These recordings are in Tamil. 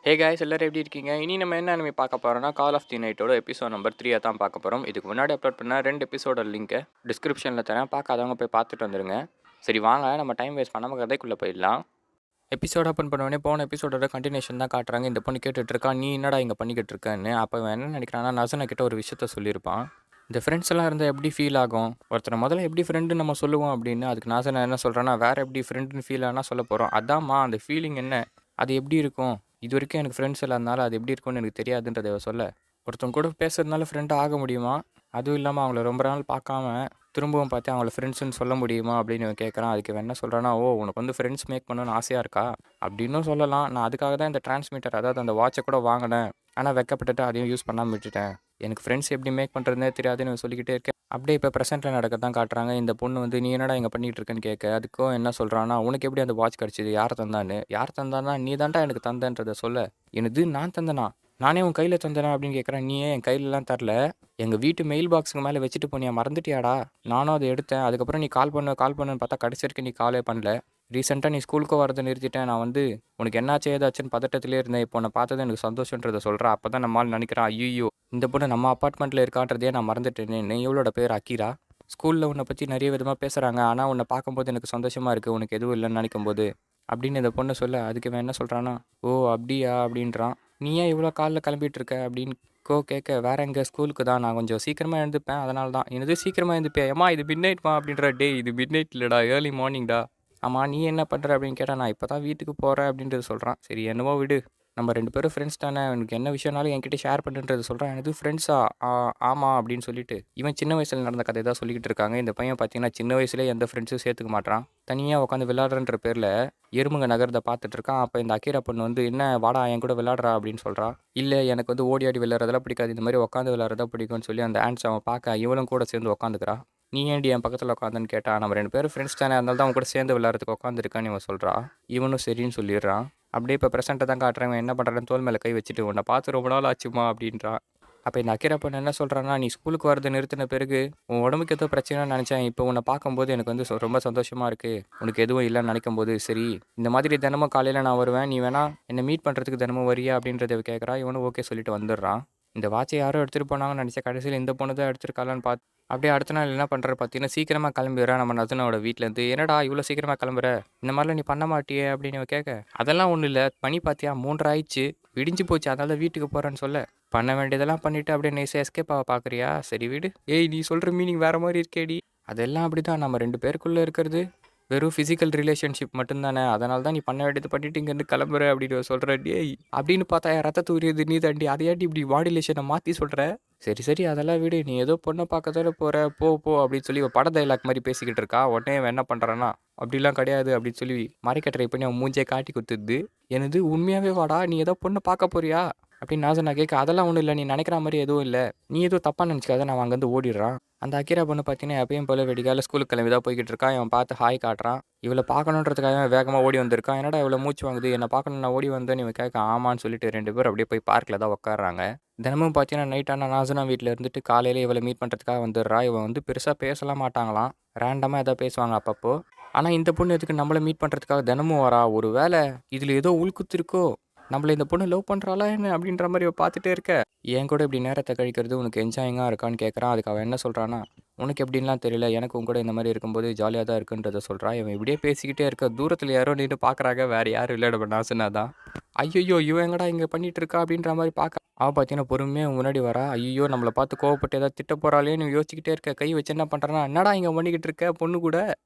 ஹே காய்ஸ் எல்லாரும் எப்படி இருக்கீங்க? இனி நம்ம என்ன அனிமே பார்க்க போகிறோம்னா கால் ஆஃப் தி நைட்டோட எபிசோட் நம்பர் 3 தான் பார்க்க போகிறோம். இதுக்கு முன்னாடி அப்லோட் பண்ண 2 எபிசோட லிங்க்கை டிஸ்கிரிப்ஷனில் தரேன், பார்க்காதவங்க போய் பார்த்துட்டு வந்துடுங்க. சரி வாங்க நம்ம டைம் வேஸ்ட் பண்ணாமல் கதைக்குள்ளே போயிடலாம். எபிசோட் ஓப்பன் பண்ணோடனே போன எபிசோடோட கண்டினியூஷன் தான் காட்டுறாங்க. இந்த பொண்ணு கேட்டுட்ருக்கா, நீ என்னடா இங்கே பண்ணிக்கிட்டு இருக்கேன்னு. அப்போ அவன் என்ன நினைக்கிறான்னா நசனை கிட்ட ஒரு விஷயத்த சொல்லியிருப்பான். இந்த ஃப்ரெண்ட்ஸ் எல்லாம் இருந்தால் எப்படி ஃபீல் ஆகும், ஒருத்தரை முதல்ல எப்படி ஃப்ரெண்டு நம்ம சொல்லுவோம் அப்படின்னு. அதுக்கு நாசனை என்ன சொல்கிறான்னா, வேறு எப்படி ஃப்ரெண்டுன்னு ஃபீல் ஆனால் சொல்ல போகிறோம். அதாம்மா அந்த ஃபீலிங் என்ன, அது எப்படி இருக்கும், இது வரைக்கும் எனக்கு ஃப்ரெண்ட்ஸ் இல்லாதனால அது எப்படி இருக்கும்னு எனக்கு தெரியாதுன்றதை சொல்ல. ஒருத்தவங்க கூட பேசுறதுனால ஃப்ரெண்டு ஆக முடியுமா, அதுவும் இல்லாமல் அவங்கள ரொம்ப நாள் பார்க்காம திரும்பவும் பார்த்து அவங்கள ஃப்ரெண்ட்ஸ்னு சொல்ல முடியுமா அப்படின்னு இவன் கேட்குறான். அதுக்கு இவன் என்ன சொல்கிறான்னா, ஓ உனக்கு வந்து ஃப்ரெண்ட்ஸ் மேக் பண்ணணும்னு ஆசையாக இருக்கா அப்படின்னும் சொல்லலாம். நான் அதுக்காக தான் இந்த டிரான்ஸ்மிட்டர், அதாவது அந்த வாட்சை கூட வாங்கினேன், ஆனால் வெக்கப்பட்டுட்டு அதையும் யூஸ் பண்ணாமல் விட்டுட்டேன். எனக்கு ஃப்ரெண்ட்ஸ் எப்படி மேக் பண்ணுறதுனே தெரியாதுன்னு சொல்லிக்கிட்டே இருக்கேன். அப்படியே இப்போ ப்ரெசென்ட்டில் நடக்கத்தான் காட்டுறாங்க. இந்த பொண்ணு வந்து நீ என்னடா இங்கே பண்ணிகிட்டு இருக்கேன்னு கேட்க, அதுக்கும் என்ன சொல்கிறான்னா, உனக்கு எப்படி அந்த வாட்ச் கிடச்சிது, யார் தந்தான்னு. யார் தந்தான்னா நீ தான்டா எனக்கு தந்தன்றதை சொல்ல. எனது நான் தந்தனா, நானே உன் கையில் தந்தேனா அப்படின்னு கேட்குறேன். நீ ஏன் என் கையிலலாம் தரல, எங்கள் வீட்டு மெயில் பாக்ஸுக்கு மேலே வச்சுட்டு போனியா, மறந்துட்டியாடா. நானும் அதை எடுத்தேன், அதுக்கப்புறம் நீ கால் பண்ணுன்னு பார்த்தா கடைசி வரைக்கும் நீ காலே பண்ணல. ரீசெண்டாக நீ ஸ்கூலுக்கு வரதை நிறுத்திட்டேன், நான் வந்து உனக்கு என்னாச்சு ஏதாச்சுன்னு பதட்டத்திலே இருந்தேன், இப்போ உன்னை பார்த்தது எனக்கு சந்தோஷன்றதை சொல்கிறேன். அப்போ தான் நம்மால் நினைக்கிறான், ஐயோ இந்த பொண்ணு நம்ம அப்பார்ட்மெண்ட்டில் இருக்கான்றதே நான் மறந்துட்டேனே. நீ இவளோட பேர் அக்கீரா, ஸ்கூலில் உன்னை பற்றி நிறைய விதமாக பேசுகிறாங்க, ஆனால் உன்னை பார்க்கும்போது எனக்கு சந்தோஷமாக இருக்குது, உனக்கு எதுவும் இல்லைன்னு நினைக்கும் போது அப்படின்னு இந்த பொண்ணு சொல்ல. அதுக்கு இவன் என்ன சொல்கிறான்னா, ஓ அப்படியா அப்படின்றான். நீ ஏன் இவ்வளோ காலைல கிளம்பிட்டு இருக்க அப்படின்னு கேட்க, வேற எங்கே ஸ்கூலுக்கு தான், நான் கொஞ்சம் சீக்கிரமாக எழுந்துப்பேன் அதனால தான். என்னது சீக்கிரமாக எழுந்துப்பேன், ஏம்மா இது மிட் நைட்மா அப்படின்ற. டே இது மிட் நைட் இல்லைடா, ஏர்லி மார்னிங்டா. ஆமாம் நீ என்ன பண்ணுற அப்படின்னு கேட்டால், நான் இப்போ தான் வீட்டுக்கு போகிறேன் அப்படின்றது சொல்கிறான். சரி என்னவோ விடு, நம்ம 2 பேரும் ஃப்ரெண்ட்ஸ் தானே, எனக்கு என்ன விஷயம்னாலும் என்கிட்ட ஷேர் பண்ணுன்றது சொல்கிறான். எனது ஃப்ரெண்ட்ஸா, ஆமாம் அப்படின்னு சொல்லிட்டு இவன் சின்ன வயசில் நடந்த கதை தான் சொல்லிக்கிட்டு இருக்காங்க. இந்த பையன் பார்த்தீங்கன்னா சின்ன வயசுலேயே எந்த ஃப்ரெண்ட்ஸும் சேர்த்துக்க மாட்டான், தனியாக உட்காந்து விளையாடுறன்ற பேரில் எறும்புங்க நகரத்தை பார்த்துட்டு இருக்கான். அப்போ இந்த அக்கீரா பொண்ணு வந்து, என்ன வாடா என் கூட விளையாடுறா அப்படின்னு சொல்கிறான். இல்லை எனக்கு வந்து ஓடி ஆடி விளையாடுறதெல்லாம் பிடிக்காது, இந்த மாதிரி உட்காந்து விளையாடுறதா பிடிக்கும்னு சொல்லி அந்த ஆன்ஸ் அவன் பார்க்க இவளும் கூட சேர்ந்து உட்காந்துக்கிறான். நீ ஏன்டி என் பக்கத்தில் உட்காந்துன்னு கேட்டா, நம்ம 2 பேரும் ஃப்ரெண்ட்ஸ் தானே, அதனால தான் அவன் கூட சேர்ந்து விளையாடுறதுக்கு உட்காந்துருக்கான்னு இவன் சொல்கிறா. இவனும் சரின்னு சொல்லிடுறான். அப்படியே இப்போ ப்ரெசென்ட்டை தான் காட்டுறவன். என்ன பண்ணுறான்னு தோல் மேலே கை வச்சுட்டு, உன்னை பார்த்து ரொம்ப நாள் ஆச்சுமா அப்படின்றான். அப்போ இந்த அக்கீரா பொண்ணு என்ன சொல்கிறான்னா, நீ ஸ்கூலுக்கு வரது நிறுத்தின பிறகு உன் உடம்புக்கு ஏதோ பிரச்சனைன்னு நினச்சேன், இப்போ உன்னை பார்க்கும்போது எனக்கு வந்து ரொம்ப சந்தோஷமாக இருக்குது, உனக்கு எதுவும் இல்லைன்னு நினைக்கும் போது. சரி இந்த மாதிரி தினமும் காலையில் நான் வருவேன், நீ வேணா என்னை மீட் பண்ணுறதுக்கு தினமும் வரியா அப்படின்றத கேட்குறா. இவனும் ஓகே சொல்லிட்டு வந்துடுறான். இந்த வாட்சை யாரோ எடுத்துகிட்டு போனாங்கன்னு நினச்சேன், கடைசியில் இந்த பொண்ணு தான் எடுத்துருக்காளான்னு பார்த்து அப்படியே அடுத்த நாள் என்ன பண்ணுறது பார்த்தீங்கன்னா, சீக்கிரமாக கிளம்பிடுறேன் நம்ம நசனோட வீட்டிலேருந்து. என்னடா இவ்வளோ சீக்கிரமாக கிளம்புற, இந்த மாதிரிலாம் நீ பண்ண மாட்டியே அப்படின்னு இவன் கேட்க, அதெல்லாம் ஒன்றும் இல்லை, பனி பார்த்தியா 3 ஆயிடுச்சு, விடிஞ்சு போச்சு, அதனால வீட்டுக்கு போகிறேன்னு சொல்ல. பண்ண வேண்டியதெல்லாம் பண்ணிவிட்டு அப்படியே நைஸாக எஸ்கேப் ஆக பார்க்குறியா, சரி விடு. ஏய் நீ சொல்கிற மீனிங் வேறு மாதிரி இருக்கேடி. அதெல்லாம் அப்படி தான், நம்ம 2 பேருக்குள்ளே இருக்கிறது வெறும் ஃபிசிக்கல் ரிலேஷன்ஷிப் மட்டும்தானே, அதனால தான் நீ பண்ண வேண்டியது பண்ணிட்டு இங்கேருந்து கிளம்புற அப்படின்னு சொல்கிற. டேய் அப்படின்னு பார்த்தா ரத்தத்தை உரியது நீ தாண்டி, அதையாட்டி இப்படி மாடுலேஷனை மாற்றி சொல்கிற. சரி சரி அதெல்லாம் விடு, நீ ஏதோ பொண்ணை பார்க்க தானே போகிற, போ போ அப்படின்னு சொல்லி பட டைலாக் மாதிரி பேசிக்கிட்டு இருக்கா. உடனே அவன் என்ன பண்ணுறான்னா, அப்படிலாம் கிடையாது அப்படின்னு சொல்லி மறைக்க ட்ரை பண்ணி அவன் மூஞ்சே காட்டி கொடுத்துது. எனது உண்மையாகவே வாடா, நீ ஏதோ பொண்ணை பார்க்க போறியா அப்படின்னு நான் கேட்க, அதெல்லாம் ஒன்றும் இல்லை, நீ நினைக்கிற மாதிரி எதுவும் இல்லை, நீ எதுவும் தப்பாக நினச்சிக்காத, நான் அங்கேருந்து ஓடிடுறான். அந்த அக்கீரா பொண்ணு பார்த்தீங்கன்னா எப்பயும் போல வெடிக்கால ஸ்கூலுக்கு கிளம்பி தான் போய்கிட்டு இருக்கான். இவன் பார்த்து ஹாய் காட்டுறான். இவளை பார்க்கணுன்றதுக்காக வேகமாக ஓடி வந்திருக்கான். என்னடா இவ்வளோ மூச்சு வாங்குது, என்னை பார்க்கணும் நான் ஓடி வந்தேன்னு இவன் கேட்க, ஆமான்னு சொல்லிட்டு 2 பேரும் அப்படியே போய் பார்க்கில் தான் உட்காடுறாங்க. தினமும் பார்த்தீங்கன்னா நைட்டான நாசனா வீட்டில் இருந்துட்டு காலையில் இவளை மீட் பண்ணுறதுக்காக வந்துடுறா. இவன் வந்து பெருசாக பேசலாம் மாட்டாங்களாம், ரேண்டமாக எதாவது பேசுவாங்க அப்பப்போ. ஆனால் இந்த பொண்ணு எதுக்கு நம்மளை மீட் பண்ணுறதுக்காக தினமும் வரா, ஒரு வேளை இதில் ஏதோ உள்குத்து இருக்கோ, நம்மளை இந்த பொண்ணு லவ் பண்ணுறாளா என்ன அப்படின்ற மாதிரி பார்த்துட்டே இருக்க. என் கூட இப்படி நேரத்தை கழிக்கிறது உனக்கு என்ஜாயிங்காக இருக்கான்னு கேட்குறான். அதுக்கு அவன் என்ன சொல்கிறான்னா, உனக்கு எப்படின்லாம் தெரியல, எனக்கு உன் கூட இந்த மாதிரி இருக்கும்போது ஜாலியாக தான் இருக்குன்றதை சொல்கிறான். இவன் இப்படியே பேசிக்கிட்டே இருக்க, தூரத்தில் யாரோ நின்று பார்க்குறாங்க, வேறு யாரும் இல்லை நம்ம நாசனா தான். ஐயோ இவன் எங்கடா இங்கே பண்ணிகிட்டு இருக்கா அப்படின்ற மாதிரி பார்க்க, அவன் பார்த்தீங்கன்னா பொறுமையாக முன்னாடி வரா. ஐயோ நம்மளை பார்த்து கோவப்பட்டு ஏதாவது திட்ட போகிறாளேன்னு யோசிச்சுக்கிட்டே இருக்க. கை வச்சு என்ன பண்ணுறான்னா, என்னடா இங்கே பண்ணிக்கிட்டு இருக்க பொண்ணு கூட,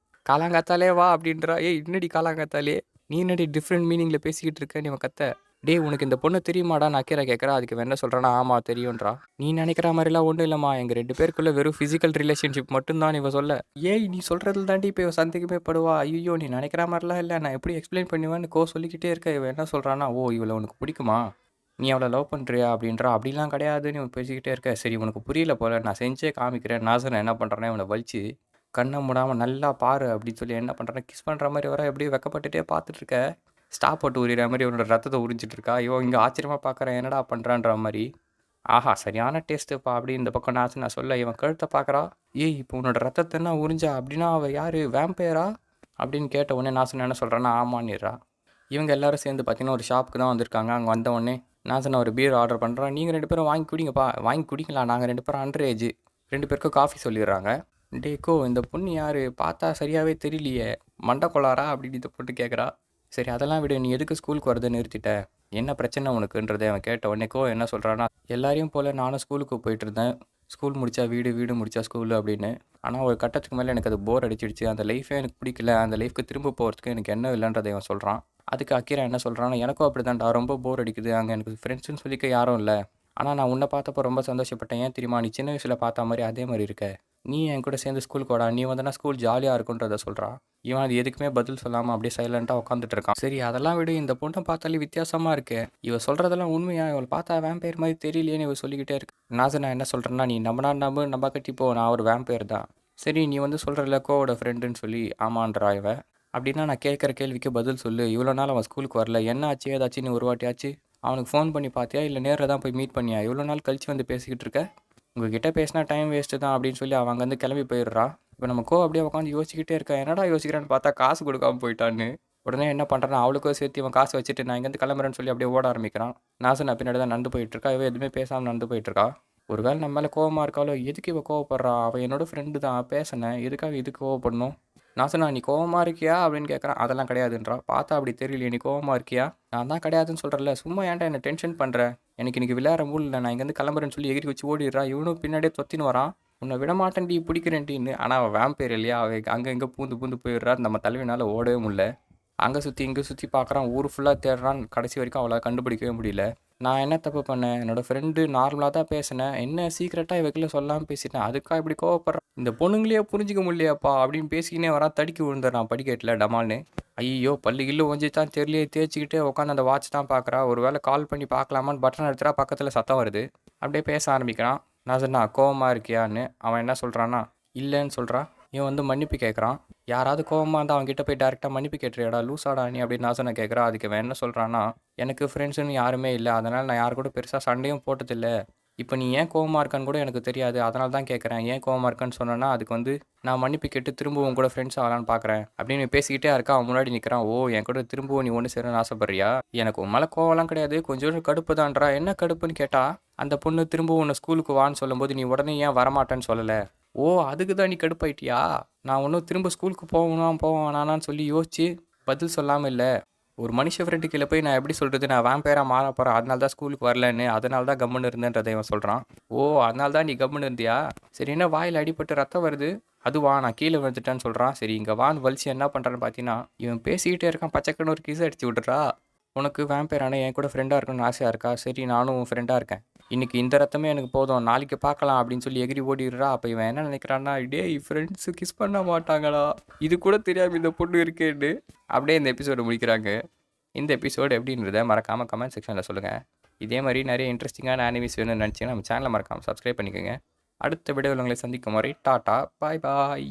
காலாங்காத்தாலே வா அப்படின்றா. ஏய் இன்னடி காலாங்காத்தாலே, நீ என்னடி டிஃப்ரெண்ட் மீனிங்கில் பேசிக்கிட்டு இருக்க நீ கத்த. டே உனக்கு இந்த பொண்ணு தெரியுமாடா நான் அக்கீரா கேட்குறா. அதுக்கு என்ன சொல்கிறானா, ஆமாம் தெரியுன்றா. நீ நினைக்கிற மாதிரிலாம் ஒன்றும் இல்லைம்மா, எங்கள் 2 பேருக்குள்ளே வெறும் ஃபிசிக்கல் ரிலேஷன்ஷிப் மட்டும்தான் இவ சொல்ல. ஏய் நீ சொல்கிறதுல தாண்டி இப்போ இவன் சந்தேகமே படுவா. ஐயோ நீ நினைக்கிற மாதிரிலாம் இல்லை, நான் எப்படி எக்ஸ்பிளைன் பண்ணுவேன்னு சொல்லிக்கிட்டே இருக்க. இவன் என்ன சொல்கிறானா, ஓ இவளை உனக்கு பிடிக்குமா, நீ அவளை லவ் பண்ணுறியா அப்படின்றா. அப்படிலாம் கிடையாதுன்னு இவன் பேசிக்கிட்டே இருக்க. சரி உனக்கு புரியல போல, நான் செஞ்சே காமிக்கிறேன். நாசனை என்ன பண்ணுறேன்னா, இவனை வலிச்சு கண்ணை மூடாமல் நல்லா பாரு அப்படின்னு சொல்லி என்ன பண்ணுறேன்னா, கிஸ் பண்ணுற மாதிரி வர, எப்படியே வெக்கப்பட்டுட்டே பார்த்துட்டு இருக்க. ஸ்டாப் போட்டு உரிகிற மாதிரி இவனோட ரத்தத்தை உறிஞ்சிட்டு இருக்கா. ஐயோ இங்கே ஆச்சரியமாக பார்க்குறேன், என்னடா பண்ணுறான்ற மாதிரி. ஆஹா சரியான டேஸ்ட்டுப்பா அப்படி இந்த பக்கம் நான் சொல்ல, இவன் கழுத்தை பார்க்குறா. ஏய் இப்போ உன்னோட ரத்தத்தை என்ன உறிஞ்சா அப்படின்னா அவள் யார், வேம்பயரா அப்படின்னு கேட்ட உடனே நாசன் என்ன சொல்கிறான்னா, ஆமான்னிடுறா. இவங்க எல்லாரும் சேர்ந்து பார்த்தீங்கன்னா ஒரு ஷாப்புக்கு தான் வந்திருக்காங்க. அங்கே வந்த உடனே நாசன் ஒரு பீர் ஆர்டர் பண்ணுறான். நீங்கள் 2 பேரும் வாங்கி குடிங்கப்பா, வாங்கி குடிக்கலாம், நாங்கள் 2 பேரும் அண்டர் ஏஜ். 2 பேருக்கும் காஃபி சொல்லிடுறாங்க. டேக்கோ இந்த பொண்ணு யார், பார்த்தா சரியாகவே தெரியலையே, மண்டை கொள்ளாரா அப்படின்னு இதை போட்டு கேட்குறா. சரி அதெல்லாம் விடு, நீ எதுக்கு ஸ்கூலுக்கு வரதை நிறுத்திட்ட, என்ன பிரச்சனை உனக்குன்றதை அவன் கேட்ட உடனேக்கோ என்ன சொல்கிறான்னா, எல்லாரையும் போல் நானும் ஸ்கூலுக்கு போயிட்டு இருந்தேன், ஸ்கூல் முடித்தா வீடு, வீடு முடித்தா ஸ்கூலு அப்படின்னு. ஆனால் ஒரு கட்டத்துக்கு மேலே எனக்கு அது போர் அடிச்சிடுச்சு, அந்த லைஃபே எனக்கு பிடிக்கல, அந்த லைஃப்க்கு திரும்ப போகிறதுக்கு எனக்கு என்ன இல்லைன்றதை அவன் சொல்கிறான். அதுக்கு அக்கீரா என்ன சொல்கிறான்னா, எனக்கும் அப்படி தான்டா, ரொம்ப போர் அடிக்குது, அங்கே எனக்கு ஃப்ரெண்ட்ஸுன்னு சொல்லிக்க யாரும் இல்லை. ஆனால் நான் உன்னை பார்த்தப்போ ரொம்ப சந்தோஷப்பட்டேன், ஏன் தெரியுமா, நீ சின்ன வயசில் பார்த்த மாதிரி அதே மாதிரி இருக்க, நீ என் கூட சேர்ந்து ஸ்கூலுக்கு வாடா, நீ வந்தனா ஸ்கூல் ஜாலியாக இருக்குன்றதை சொல்கிறான். இவன் அது எதுக்குமே பதில் சொல்லாமல் அப்படியே சைலண்ட்டாக உட்காந்துட்டு இருக்கான். சரி அதெல்லாம் விடு, இந்த பொண்ணை பார்த்தாலே வித்தியாசமாக இருக்கு, இவ சொல்கிறதெல்லாம் உண்மையா, இவள் பார்த்தா வேம்பயர் மாதிரி தெரியலையேன்னு இவ சொல்லிக்கிட்டே இருக்கு. நான் என்ன சொல்கிறேன்னா, நீ நம்பனா நம்ப கட்டிப்போ, நான் ஒரு வேம்பயர் தான். சரி நீ வந்து சொல்கிறல கோவோட ஃப்ரெண்டுன்னு சொல்லி. ஆமான்றா இவ. அப்படின்னா நான் கேட்குற கேள்விக்கு பதில் சொல்லு, இவ்வளோ நாள் அவன் ஸ்கூலுக்கு வரல, என்ன ஆச்சு ஏதாச்சுன்னு ஒரு வாட்டியாச்சு அவனுக்கு ஃபோன் பண்ணி பார்த்தியா, இல்லை நேரில் தான் போய் மீட் பண்ணியா, இவ்வளோ நாள் கழிச்சு வந்து பேசிக்கிட்டு இருக்க, உங்ககிட்ட பேசினா டைம் வேஸ்ட்டு தான் அப்படின்னு சொல்லி அவன் அங்கேருந்து கிளம்பி போயிடுறா. இப்போ நம்ம அப்படியே உட்காந்து யோசிக்கிட்டே இருக்கா, என்னடா யோசிக்கிறான்னு பார்த்தா காசு கொடுக்காம போயிட்டான்னு. உடனே என்ன பண்ணுறான், அவளுக்கும் சேர்த்து இவன் காசு வச்சுட்டு நான் இங்கேருந்து கிளம்புறேன்னு சொல்லி அப்படியே ஓட ஆரம்பிக்கிறான். நாசன் பின்னாடி தான் நடந்து போயிட்டுருக்கா, இவன் எதுவுமே பேசாமல் நடந்து போயிட்டுருக்கா. ஒரு வேளை நம்ம மேலே கோவமாக இருக்காளோ, எதுக்கு இவ கோவப்படுறா, அவள் என்னோட ஃப்ரெண்டு தான், பேசினேன், எதுக்காக இதுக்கு கோவப்படணும். நாசனா நீ கோவமாக இருக்கியா அப்படின்னு கேட்குறான். அதெல்லாம் கிடையாதுன்றா. பார்த்தா அப்படி தெரியலையே, நீ கோவமாக இருக்கியா, நான் தான் கிடையாதுன்னு சொல்கிறல, சும்மா ஏன்டா என்ன டென்ஷன் பண்ணுறேன், எனக்கு இன்றைக்கி விளையாட மூல் இல்லை, நான் இங்கேருந்து கிளம்புறேன்னு சொல்லி எகிரி வச்சு ஓடிடுறா. இவனும் பின்னாடியே தொத்தின்னு வரான், உன்னை விடமாட்டேன்டி பிடிக்கிறேன்டின்னு. ஆனால் அவள் வேம்பேர் இல்லையா, அவள் அங்கே இங்கே பூந்து போயிடுறா. நம்ம தலைவினால் ஓடவே முடியல. அங்கே சுற்றி இங்கே சுற்றி பார்க்குறான், ஊர் ஃபுல்லாக தேடுறான், கடைசி வரைக்கும் அவளை கண்டுபிடிக்கவே முடியல. நான் என்ன தப்பு பண்ணேன், என்னோடய ஃப்ரெண்டு நார்மலாக தான் பேசினேன், என்ன சீக்கிரட்டாக இவக்கில் சொல்லாமல் பேசிட்டேன், அதுக்காக இப்படி கோவப்படுறேன், இந்த பொண்ணுங்களையே புரிஞ்சிக்க முடியலையாப்பா அப்படின்னு பேசிக்கினே வரான். தடுக்கி விழுந்துடுறான் படிக்கட்டில் டமால்னு. ஐயோ பல்லு கில்லு ஒஞ்சி தான் தெரியலையே, தேய்ச்சிக்கிட்டே உட்காந்து அந்த வாட்ச் தான் பார்க்குறா. ஒரு வேளை கால் பண்ணி பார்க்கலாமான்னு பட்டன் எடுத்துறா, பக்கத்தில் சத்தம் வருது. அப்படியே பேச ஆரம்பிக்கிறான். நான் சொன்னா கோவமாக இருக்கியான்னு. அவன் என்ன சொல்கிறான்னா இல்லைன்னு சொல்கிறான். இவன் வந்து மன்னிப்பு கேட்குறான். யாராவது கோவமாக இருந்தால் அவங்ககிட்ட போய் டேரெக்டாக மன்னிப்பு கேட்டுறியாடா, லூசாடா நீ அப்படின்னு நாசனை கேட்குறா. அதுக்கு அவன் என்ன சொல்கிறான்னா, எனக்கு ஃப்ரெண்ட்ஸுன்னு யாருமே இல்லை, அதனால் நான் யார் கூட பெருசாக சண்டையும் போட்டதில்லை, இப்போ நீ ஏன் கோவமாக இருக்கான்னு கூட எனக்கு தெரியாது, அதனால தான் கேட்குறேன், ஏன் கோவமாக இருக்கான்னு சொன்னேன்னா அதுக்கு வந்து நான் மன்னிப்பு கேட்டு திரும்பவும் கூட ஃப்ரெண்ட்ஸ் ஆகலான்னு பார்க்குறேன் அப்படின்னு பேசிக்கிட்டே இருக்கா. அவன் முன்னாடி நிற்கிறான். ஓ என் கூட திரும்பவும் நீ ஒன்று சேரணும்னு ஆசைப்படுறியா, எனக்கு உன் மேலே கோவம்லாம் கிடையாது, கொஞ்சம் கடுப்பு தான்றா. என்ன கடுப்புன்னு கேட்டால், அந்த பொண்ணு திரும்பவும் உன்னை ஸ்கூலுக்கு வான்னு சொல்லும்போது நீ உடனே ஏன் வரமாட்டேன்னு சொல்லலை. ஓ அதுக்கு தான் நீ கடுப்பாயிட்டியா, நான் ஒன்றும் திரும்ப ஸ்கூலுக்கு போவேனான்னு சொல்லி யோசிச்சு பதில் சொல்லாமல் இல்லை. ஒரு மனுஷ ஃப்ரெண்டு கீழே போய் நான் எப்படி சொல்கிறது, நான் வேம்பயராக மாற போகிறேன், அதனால தான் ஸ்கூலுக்கு வரலன்னு, அதனால தான் கம்முன்னு இருந்தேன்றதை இவன் சொல்கிறான். ஓ அதனால தான் நீ கம்முன்னு இருந்தியா, சரி என்ன வாயில் அடிபட்டு ரத்தம் வருது, அதுவா நான் கீழே விழுந்துட்டேன்னு சொல்கிறான். சரி இங்கே வான்னு வலிச்சு என்ன பண்ணுறான்னு பார்த்தீங்கன்னா, இவன் பேசிக்கிட்டே இருக்கான். பச்சைக்கன்னு ஒரு கிஸ் அடிச்சு விட்டுறா. உனக்கு வேம்பயரான என் கூட ஃப்ரெண்டாக இருக்கணும்னு ஆசையாக இருக்கா, சரி நானும் உன் ஃப்ரெண்டாக இருக்கேன், இன்றைக்கி இந்த ரத்தமே எனக்கு போதும், நாளைக்கு பார்க்கலாம் அப்படின்னு சொல்லி எகிரி ஓடிடுறா. அப்போ இவன் என்ன நினைக்கிறான்னா, டே ஃப்ரெண்ட்ஸு கிஸ் பண்ண மாட்டாங்களா, இது கூட தெரியாமல் இந்த பொண்ணு இருக்கேன்னு. அப்படியே இந்த எபிசோடு முடிக்கிறாங்க. இந்த எபிசோடு எப்படின்றத மறக்காமல் கமெண்ட் செக்ஷனில் சொல்லுங்கள். இதே மாதிரி நிறைய இன்ட்ரெஸ்டிங்கான அனிமேஸ் வேணும்னு நினச்சிங்கன்னா நம்ம சேனலை மறக்காமல் சப்ஸ்கிரைப் பண்ணிக்கோங்க. அடுத்த வீடியோவில் உங்களை சந்திக்கும் வரை டாட்டா பாய் பாய்.